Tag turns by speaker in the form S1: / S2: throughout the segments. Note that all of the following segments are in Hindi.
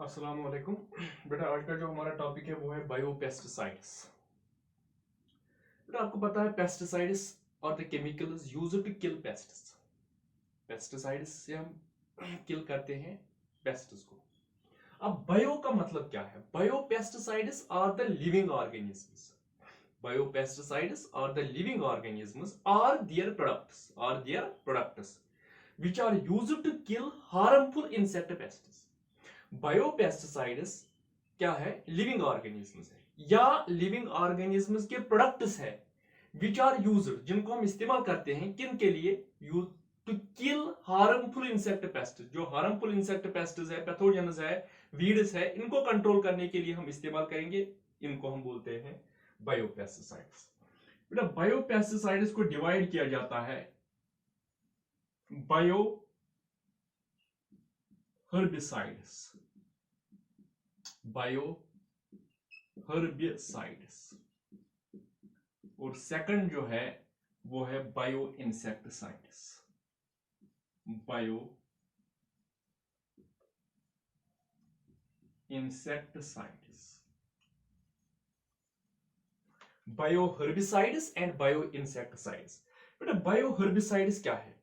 S1: अस्सलाम वालेकुम। बेटा आज का जो हमारा टॉपिक है वो है बायोपेस्टिसाइड्स। बेटा आपको पता है पेस्टिसाइड्स और the chemicals used to kill pests. Pesticides से हम किल करते हैं पेस्ट्स को। अब बायो का मतलब क्या है? Biopesticides are the living organisms. Biopesticides are the living organisms are their products which are used to kill harmful insect pests. Biopesticides क्या है? लिविंग ऑर्गेनिजम्स है या लिविंग ऑर्गेनिजम्स के प्रोडक्ट्स है विच आर यूज्ड, जिनको हम इस्तेमाल करते हैं किन के लिए? Use to kill harmful insect pest. जो हार्मफुल इंसेक्ट पेस्ट है, पैथोजेंस है, वीड्स है, इनको कंट्रोल करने के लिए हम इस्तेमाल करेंगे। इनको हम बोलते हैं बायोपेस्टिसाइड्स। बेटा बायोपेस्टिसाइड्स को डिवाइड किया जाता है बायो हर्बिसाइड्स, बायो हर्बिसाइड्स, और सेकंड जो है वो है bio insecticides. Bio insecticides, bio herbicides and bio insecticides. बेटा बायो हर्बिसाइड्स क्या है?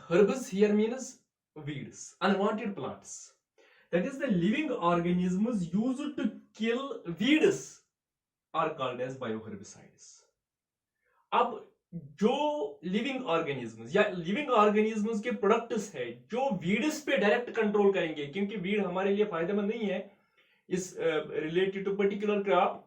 S1: Herbs here means weeds, unwanted plants. That is the living organisms used to kill weeds are called as bioherbicides. अब जो लिविंग ऑर्गेनिजम्स या लिविंग ऑर्गेनिजम्स के प्रोडक्ट्स है जो वीड्स पे डायरेक्ट कंट्रोल करेंगे, क्योंकि वीड हमारे लिए फायदेमंद नहीं है इस रिलेटेड टू पर्टिकुलर क्रॉप,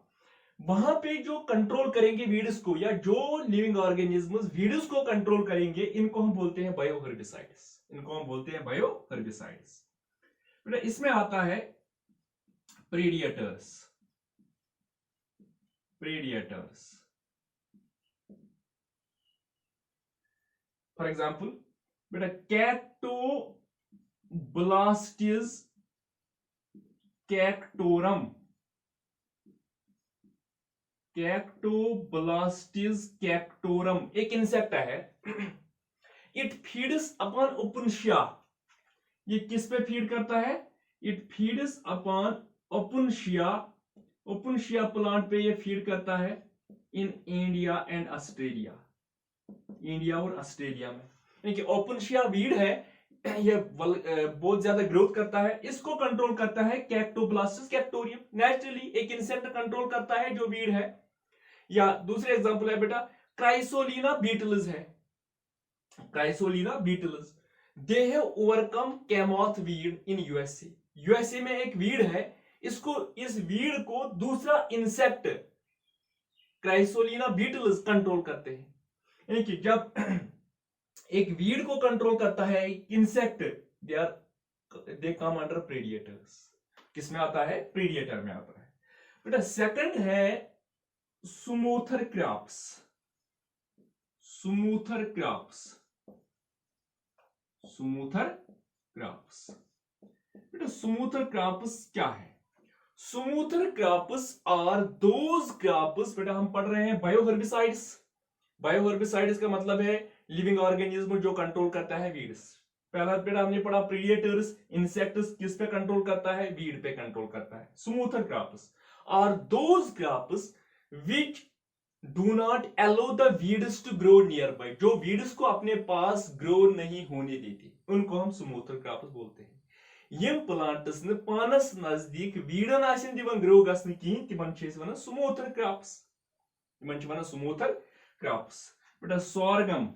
S1: वहां पे जो कंट्रोल करेंगे वीड्स को या जो लिविंग ऑर्गेनिजम्स वीड्स को कंट्रोल करेंगे, इनको हम बोलते हैं बायोहर्बिसाइड्स। इनको हम बोलते हैं बायोहर्बिसाइड्स। बेटा इसमें आता है प्रेडिएटर्स। प्रेडिएटर्स फॉर एग्जांपल बेटा कैक्टोब्लास्टिस कैक्टोरम, कैक्टोब्लास्टिस कैक्टोरम एक इंसेक्ट है। It feeds upon Opuntia. ये किस पे फीड करता है? It feeds upon Opuntia. Opuntia plant पे ये फीड करता है in India and Australia. India और ऑस्ट्रेलिया में, यानी कि ओपुन्शिया वीड है, ये बहुत ज्यादा ग्रोथ करता है। इसको कंट्रोल करता है कैक्टोब्लास्टिस कैक्टोरियम। नेचुरली एक इंसेक्ट कंट्रोल करता है जो वीड है। या दूसरे एग्जांपल है बेटा क्राइसोलिना बीटल्स है। Chrysolina beetles they have overcome Klamath weed in USA. USA में एक वीड है, इस वीड को दूसरा इंसेक्ट क्राइसोलिना बीटल्स कंट्रोल करते हैं। यानी कि जब एक वीड को कंट्रोल करता है इंसेक्ट, दे कम अंडर प्रेडिएटर्स। किसमें आता है? प्रेडिएटर में आता है। बेटा सेकंड है smoother crops. Smoother crops, smoother crops. बेटा स्मूथर क्रॉप्स क्या है? Smoother crops are those crops, बेटा हम पढ़ रहे हैं बायोहर्बिसाइड्स। बायोहर्बिसाइड्स का मतलब है लिविंग ऑर्गेनिज्म जो कंट्रोल करता है वीड्स। पहला बेटा हमने पढ़ा प्रेडिएटर्स, इंसेक्ट्स किस पे कंट्रोल करता है? वीड पे कंट्रोल करता है। Smoother crops are those crops which do not allow the weeds to grow nearby. जो वीड्स को अपने पास ग्रो नहीं होने देती, उनको हम स्मूथर क्रॉप्स बोलते हैं। यम प्लांट्स ने पानस नजदीक वीडन आसन दिवन ग्रो गसन कहीं, तिमन छ वनान स्मूथर क्रॉप्स। तिमन छ वनान स्मूथर क्रॉप्स। बेटा सोरगम,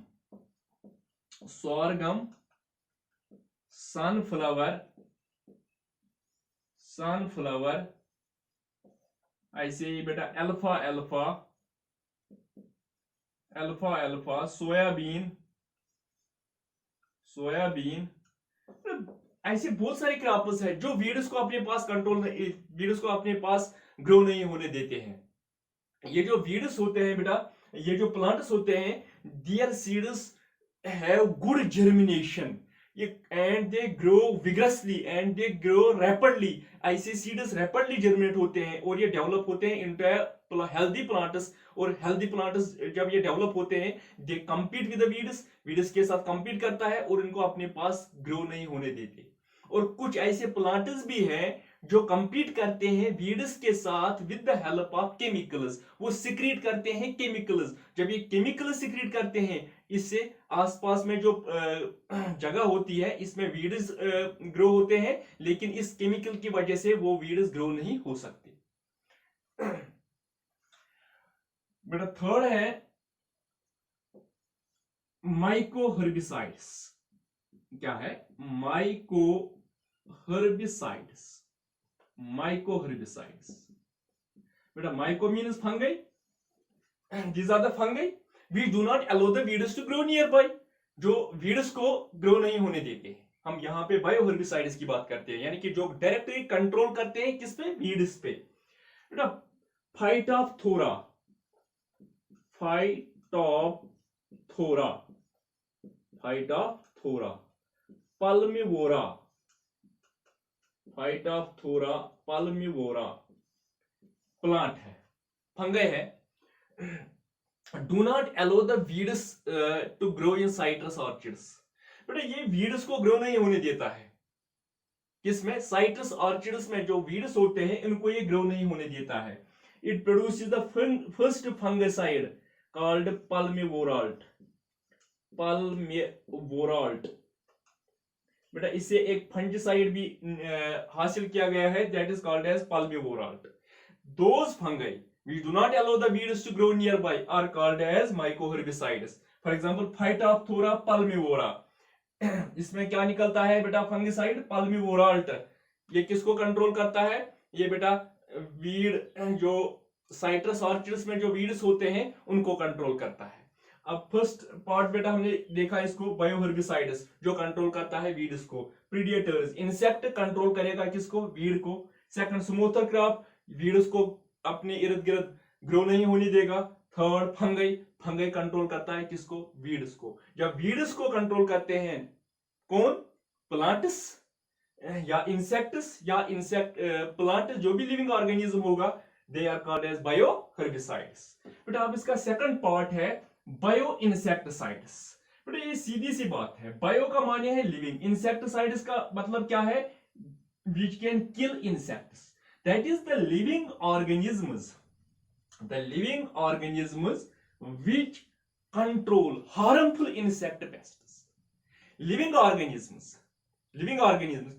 S1: सोरगम, सनफ्लावर, सनफ्लावर, ऐसे ही बेटा alpha alpha, alpha alpha, soybean, soybean, ऐसे बहुत सारे क्रॉप्स है जो वीड्स को अपने पास कंट्रोल, वीड्स को अपने पास ग्रो नहीं होने देते हैं। ये जो वीड्स होते हैं बेटा, ये जो प्लांट्स होते हैं, their seeds have good germination and they grow vigorously and they grow rapidly. ऐसे सीड्स रैपिडली जर्मिनेट होते हैं और ये डेवलप होते हैं इनटू हेल्दी प्लांट्स। और हेल्दी प्लांट्स जब ये डेवलप होते हैं, they compete with the weeds, weeds के साथ कंपीट करता है और इनको अपने पास ग्रो नहीं होने देते। और कुछ ऐसे प्लांट्स भी हैं जो compete करते हैं वीड्स के साथ with the help of chemicals, वो सिक्रीट करते हैं केमिकल्स। जब ये केमिकल सिक्रीट करते हैं, इससे आसपास में जो जगह होती है इसमें वीड्स ग्रो होते हैं, लेकिन इस केमिकल की वजह से वो वीड्स ग्रो नहीं हो सकते। बेटा थर्ड है माइको हर्बिसाइड्स। क्या है? Mycoherbicides. माइको हर्बिसाइड्स बेटा, myco means fungi, these are the fungi we do not allow the weeds to grow nearby, जो वीड्स को ग्रो नहीं होने देते हैं। हम यहाँ पे बायो हर्बिसाइड्स की बात करते हैं, यानी कि जो डायरेक्टली कंट्रोल करते हैं किस पे? वीड्स पे। बेटा Phytophthora, Phytophthora, Phytophthora, palmivora, Phytophthora palmivora plant है, फंगई है। Do not allow the weeds to grow in citrus orchards. बेटा ये वीड्स को ग्रो नहीं होने देता है, किसमें? साइट्रस ऑर्चिड्स में जो वीड्स होते हैं इनको ये ग्रो नहीं होने देता है। It produces the first fungicide called palmivorol, palmivorol. बेटा इससे एक फंगिसाइड भी हासिल किया गया है, that is called as palmivorol. Those fungi we do not allow the weeds to grow nearby are called as mycoherbicides. For example, Phytophthora palmivora, इसमें क्या निकलता है बेटा? फंगिसाइड पल्मिवोराल्ट। ये किसको कंट्रोल करता है? ये बेटा वीड, जो साइट्रस ऑर्चिड्स में जो वीड्स होते हैं उनको कंट्रोल करता है। अब फर्स्ट पार्ट बेटा हमने देखा इसको, बायोहर्बिसाइड्स जो कंट्रोल करता है वीड्स को। प्रीडेटर्स, इंसेक्ट कंट्रोल करेगा किसको? वीड को। सेकंड स्मूथर क्रॉप, वीड्स को अपने इर्द गिर्द ग्रो नहीं होने देगा। थर्ड फंगई, फंगई कंट्रोल करता है किसको? वीड्स को। जब वीड्स को कंट्रोल करते हैं कौन? प्लांट्स या इंसेक्ट्स, या इंसेक्ट प्लांट जो भी लिविंग ऑर्गेनिज्म होगा, they are called as bioherbicides. बेटा अब इसका सेकंड पार्ट है बायो इंसेक्टिसाइड्स। बेटा ये सीधी सी बात है, बायो का माने है लिविंग, इंसेक्टिसाइड्स का मतलब क्या है? Which can kill insects, that is the living organisms which control harmful insect pests. living organisms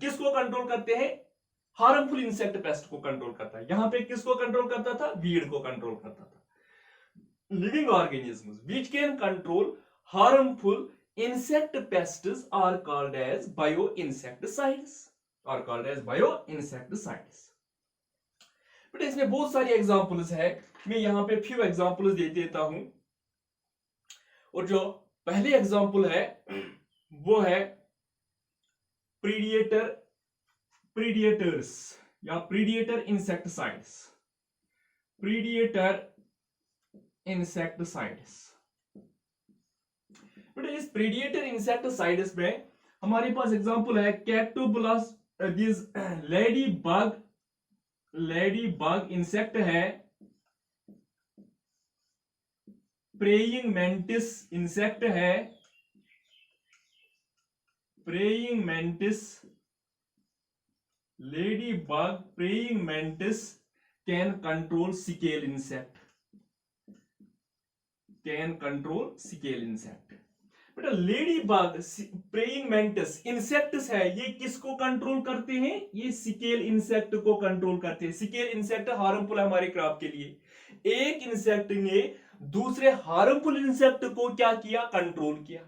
S1: किसको कंट्रोल करते हैं? हार्मफुल इंसेक्ट पेस्ट को कंट्रोल करता है। यहां पे किसको कंट्रोल करता था? वीड को कंट्रोल करता था। Living organisms which can control harmful insect pests are called as bioinsecticides, but इसमें बहुत सारी एग्जांपल्स है, मैं यहां पे फ्यू एग्जांपल्स दे देता हूं। और जो पहली एग्जांपल है वो है प्रीडिएटर्स या प्रीडिएटर इंसेक्टिसाइड्स। बेटा इस प्रीडिएटर इंसेक्टिसाइड्स में हमारे पास एग्जांपल है Cactoblastis, this ladybug insect है, प्रेइंग मेंटिस इंसेक्ट है, praying mantis, ladybug praying mantis can control scale insect, बेटा ladybug praying mantis insects है, ये किसको कंट्रोल करते हैं? ये सिकेल इंसेक्ट को कंट्रोल करते हैं। सिकेल इंसेक्ट हार्मफुल है हमारे क्रॉप के लिए। एक इंसेक्ट ने दूसरे हार्मफुल इंसेक्ट को क्या किया? कंट्रोल किया।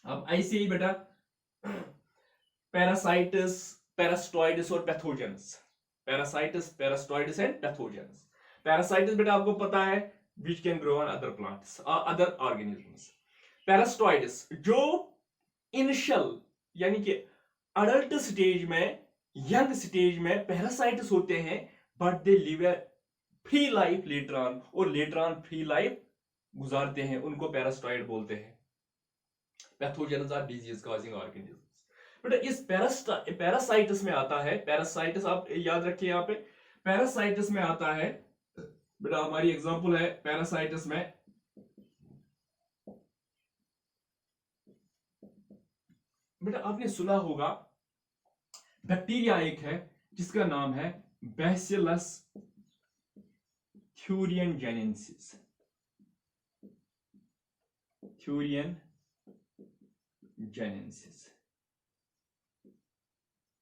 S1: अब ऐसे ही बेटा पैरासाइट्स, पैरास्टोइड्स और पैथोजेंस, पैरास्टोइड्स एंड पैथोजेंस। पैरासाइट्स बेटा आपको पता है which can grow on other plants or other organisms. पैरास्टोइड्स जो इनिशियल यानी कि अडल्ट स्टेज में, यंग स्टेज में पैरासाइट्स होते हैं, but they live a free life later on, और लेटर ऑन फ्री लाइफ गुजारते हैं, उनको पैरास्टोइड बोलते हैं। Pathogens are disease causing organisms. बेटा इस पैरासाइट्स में आता है, पैरासाइट्स आप याद रखिए, यहाँ पे पैरासाइट्स में आता है बेटा, हमारी एग्जांपल है पैरासाइट्स में बेटा आपने सुना होगा बैक्टीरिया एक है जिसका नाम है बैसिलस थ्यूरियनजेनेसिस। थ्यूरियनजेनेसिस,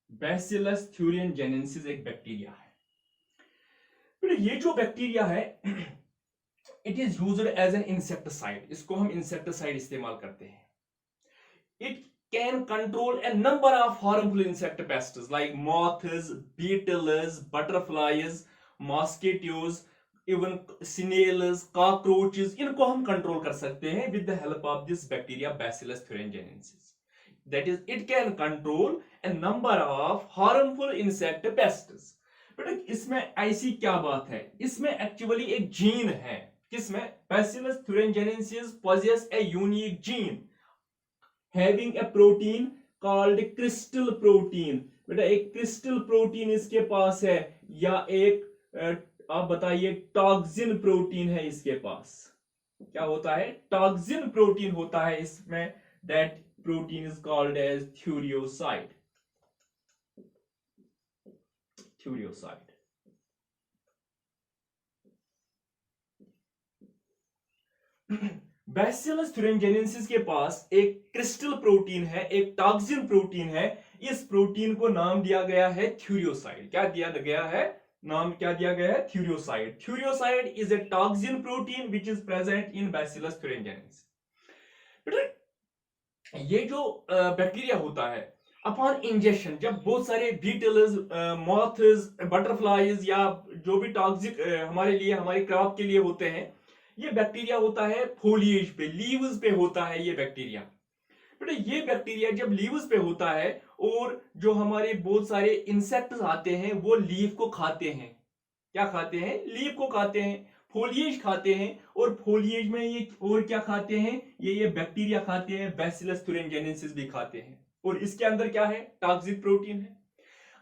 S1: बैसिलस थ्यूरियनजेनेसिस एक बैक्टीरिया है। ये जो बैक्टीरिया है it is used as an insecticide, इसको हम इंसेक्टिसाइड इस्तेमाल करते हैं। It can control a number of harmful insect pests like moths, beetles, butterflies, mosquitoes, even snails, cockroaches, इनको हम कंट्रोल कर सकते हैं with the help of this bacteria Bacillus thuringiensis. That is it can control a number of harmful insect pests. बेटा इसमें ऐसी क्या बात है, इसमें एक्चुअली एक जीन है, किसमें, bacillus थ्यूरियनजेनेसिस possess a unique gene having a protein called crystal protein। बेटा एक क्रिस्टल प्रोटीन इसके पास है, या एक आप बताइए टॉक्सिन प्रोटीन है इसके पास। क्या होता है, टॉक्सिन प्रोटीन होता है इसमें। That protein is called as thuriocide. Thuriocide. Bacillus thuringiensis के पास एक क्रिस्टल प्रोटीन है, एक टॉक्सिन प्रोटीन है। इस प्रोटीन को नाम दिया गया है थ्यूरियोसाइड। क्या दिया गया है, नाम क्या दिया गया है, thuriocide. Thuriocide is a toxin protein which is present in Bacillus thuringiensis. ये जो बैक्टीरिया होता है, अपॉन इंजेक्शन, जब बहुत सारे बीटल्स, मॉथ्स, बटरफ्लाइज या जो भी टॉक्सिक हमारे लिए, हमारे क्रॉप के लिए होते हैं, ये बैक्टीरिया होता है फोलिएज पे, लीव्स पे होता है ये बैक्टीरिया। बेटा ये बैक्टीरिया जब लीव्स पे होता है और जो हमारे बहुत सारे इंसेक्ट्स आते हैं वो लीफ को खाते हैं। क्या खाते हैं, लीफ को खाते हैं, फोलिएज खाते हैं। और फोलिएज में ये और क्या खाते हैं, ये बैक्टीरिया खाते हैं, बैसिलस थ्यूरियनजेनेसिस भी खाते हैं। और इसके अंदर क्या है, टॉक्सिक प्रोटीन है।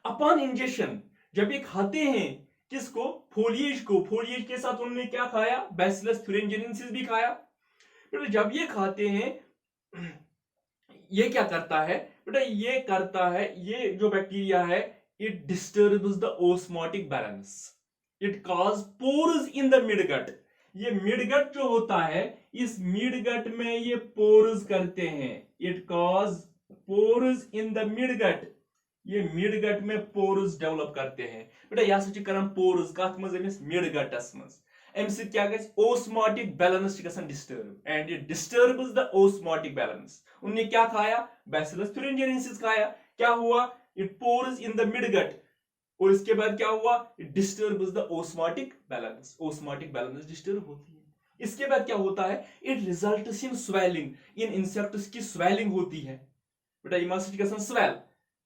S1: अपॉन इंजेक्शन जब ये खाते हैं किसको, फोलिएज को, फोलिएज के साथ उन्होंने क्या खाया, बैसिलस थ्यूरियनजेनेसिस भी खाया। बेटा जब ये खाते हैं ये क्या करता है, बेटा ये करता है, ये जो बैक्टीरिया है it disturbs the osmotic balance, it cause pores in the midgut. ये मिडगट जो होता है, इस मिडगट में ये पोर्स करते हैं, it cause pores in the midgut. ये मिडगट में पोर्स डेवलप करते हैं। बेटा यह सच करम पोर्स कत मज अमिस मिडगटस मज, अमि सि क्या गस ओस्मोटिक बैलेंस गसन disturb, and it disturbs the osmotic balance. उन्होंने क्या खाया, बैसिलस थ्यूरियनजेनेसिस खाया। क्या हुआ, it pores in the midgut, और इसके बाद क्या हुआ, it disturbs the osmotic balance, osmotic balance disturb होती है। इसके बाद क्या होता है, इट रिजल्ट्स इन स्वेलिंग, इन इंसेक्ट्स की स्वेलिंग होती है। बेटा यह सच गसन स्वेल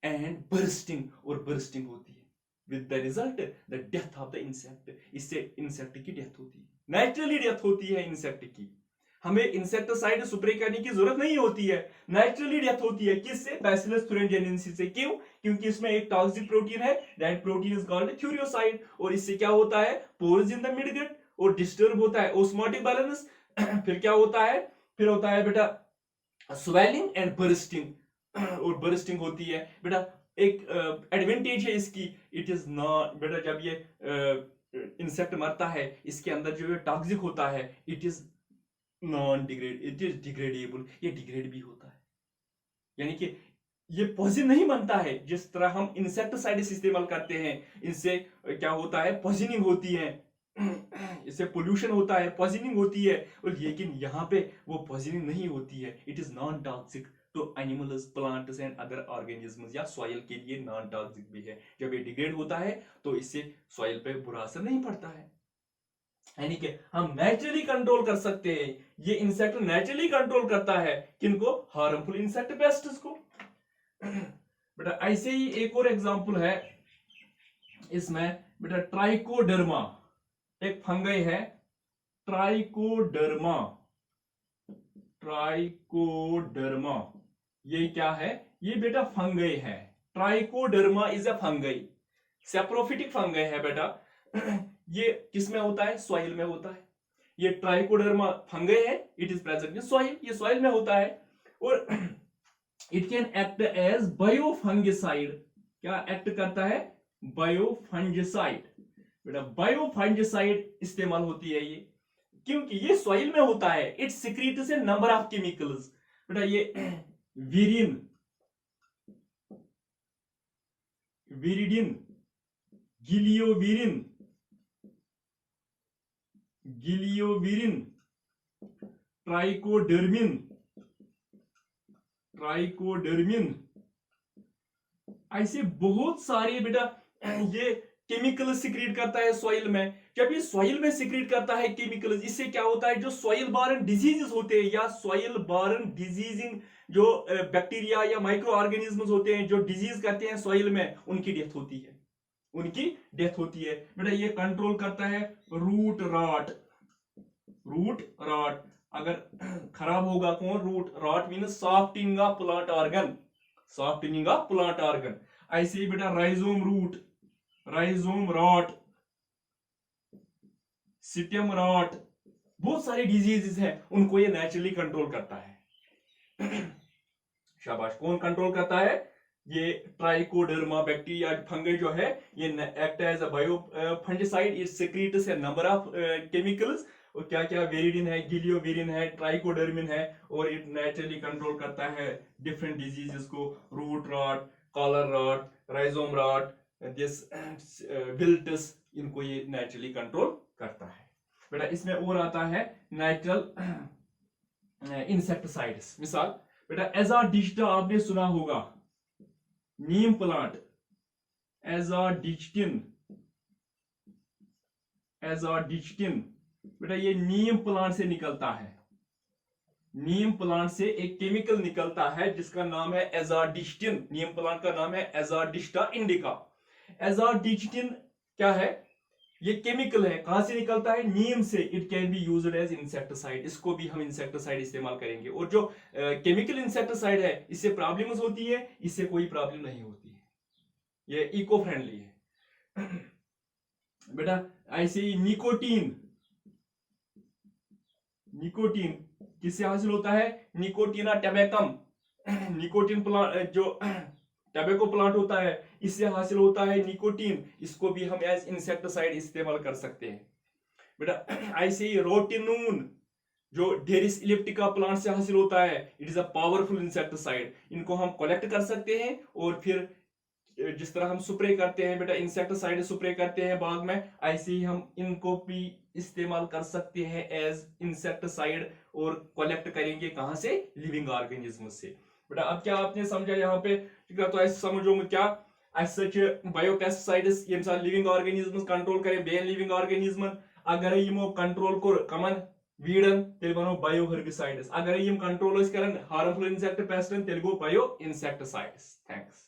S1: एंड बर्स्टिंग, और बर्स्टिंग होती है, with the result the death of the insect. इससे इंसेक्ट की डेथ होती है, नेचुरली डेथ होती है इंसेक्ट की। हमें इंसेक्टिसाइड स्प्रे करने की जरूरत नहीं होती है, नेचुरली डेथ होती है। किससे, बैसिलस थ्यूरियनजेनेसिस से। क्यों, क्योंकि इसमें एक टॉक्सिक प्रोटीन है, दैट प्रोटीन इज कॉल्ड थ्यूरियोसाइड। और इससे क्या होता है, पोर्स इन द मिडगट, और डिस्टर्ब होता है ओस्मोटिक बैलेंस। फिर क्या होता है, फिर होता है बेटा स्वेलिंग एंड बर्स्टिंग, और बर्स्टिंग होती है। बेटा एक एडवांटेज है इसकी, इट इज नॉट, बेटा जब ये इंसेक्ट मरता है इसके अंदर जो टॉक्सिक होता है it is non degrade, it is degradable, ये डिग्रेड भी होता है। यानी कि ये पॉइजन नहीं बनता है। जिस तरह हम इंसेक्टिसाइड्स इस्तेमाल करते हैं, इनसे क्या होता है, पॉइजनिंग होती है, इससे पोल्यूशन होता है, पॉइजनिंग होती है। और लेकिन यहाँ पे वो पॉइजनिंग नहीं होती है, इट इज नॉन टॉक्सिक तो animals, plants and other organisms, या सॉइल के लिए नॉन टॉक्सिक भी है। जब ये डिग्रेड होता है तो इससे सॉइल पे बुरा असर नहीं पड़ता है। यानी कि हम नेचुरली कंट्रोल कर सकते हैं, ये इंसेक्ट नेचुरली कंट्रोल करता है किनको, हार्मफुल इंसेक्ट पेस्ट्स को। बेटा ऐसे ही एक और एग्जांपल है इसमें, बेटा ट्राइकोडर्मा, एक फंगई है ट्राइकोडर्मा। ट्राइकोडर्मा ये क्या है, ये बेटा फंगई है। Trichoderma is a fungi, saprophytic fungi है बेटा। ये किसमें होता है, सॉइल में होता है। ये ट्राइकोडर्मा फंगई है, it is present in soil, ये सॉइल में होता है। और इट कैन एक्ट एज बायोफंगिसाइड, क्या एक्ट करता है? बायोफंजिसाइड। बेटा बायोफंजिसाइड इस्तेमाल होती है ये, क्योंकि ये सॉइल में होता है। It secretes a number of chemicals. बेटा ये विरिन, विरिडिन, गिलियोविरिन, गिलियोविरिन, ट्राइकोडर्मिन, ट्राइकोडर्मिन, ऐसे बहुत सारे बेटा ये केमिकल सिक्रीट करता है सॉइल में। जब ये सॉइल में सिक्रीट करता है केमिकल्स, इससे क्या होता है? जो सॉइल बारन डिजीजेस होते हैं या सॉइल बारन डिजीजिंग जो बैक्टीरिया या माइक्रो ऑर्गेनिज्म्स होते हैं जो डिजीज करते हैं सॉइल में, उनकी डेथ होती है, उनकी डेथ होती है। बेटा ये कंट्रोल करता है रूट रॉट। रूट रॉट अगर खराब होगा कौन? Root rot means softening of plant organ, softening of plant organ. ऐसे ही बेटा rhizome root, rhizome rot, stem rot, बहुत सारे डिजीजेस हैं, उनको ये नेचुरली कंट्रोल करता है। शाबाश। कौन कंट्रोल करता है? ये ट्राइकोडर्मा बैक्टीरिया फंगस जो है ये act as a biofungicide. It secretes a number of chemicals. और क्या क्या? वेरिडिन है, गिलियोविरिन है, ट्राइकोडर्मिन है, और इट नेचुरली कंट्रोल करता है डिफरेंट डिजीजेस को। Root rot, collar rot, rhizome rot, this wilts, इनको ये नेचुरली कंट्रोल करता है। बेटा इसमें और आता है नेचुरल इंसेक्टिसाइड्स। मिसाल बेटा एजाडिस्टा आपने सुना होगा, नीम प्लांट, एजाडिस्टिन, एजाडिस्टिन। बेटा ये नीम प्लांट से निकलता है, नीम प्लांट से एक केमिकल निकलता है जिसका नाम है एजाडिस्टिन। नीम प्लांट का नाम है एजाडिस्टा इंडिका। एजाडिस्टिन क्या है? ये केमिकल है, कहां से निकलता है? नीम से। It can be used as insecticide. इसको भी हम इंसेक्टिसाइड इस्तेमाल करेंगे। और जो केमिकल इंसेक्टिसाइड है इससे प्रॉब्लम्स होती है, इससे कोई प्रॉब्लम नहीं होती है, ये इको फ्रेंडली है। बेटा ऐसे ही निकोटीन, निकोटीन किससे हासिल होता है? निकोटीना टैबेकम। निकोटीन प्लांट जो टैबेको प्लांट होता है इससे हासिल होता है निकोटीन। इसको भी हम एज इंसेक्टिसाइड इस्तेमाल कर सकते हैं। बेटा ऐसे ही रोटिनून जो डेरिस इलिप्टिका प्लांट से हासिल होता है, it is a powerful insecticide. इनको हम कलेक्ट कर सकते हैं और फिर जिस तरह हम स्प्रे करते हैं बेटा, इंसेक्टिसाइड स्प्रे करते हैं बाग में, ऐसे ही हम इनको भी इस्तेमाल कर सकते हैं एज इंसेक्टिसाइड। और कलेक्ट करेंगे कहां से? लिविंग ऑर्गेनिज्म से। बेटा अब क्या आपने समझा यहाँ पे? तो ऐसे समझो क्या सच बायोपेस्टिसाइड्स ये लिविंग ऑर्गेनिज्म कंट्रोल करें, बेन लिविंग ऑर्गेनिज्म। अगर यमो कंट्रोल कर कमन वीडन तेल बनो बायो हर्बिसाइड्स। अगर यम कंट्रोल करन हार्मफुल इंसेक्ट पेस्टन तेल गो बायो इंसेक्टिसाइड्स। थैंक्स।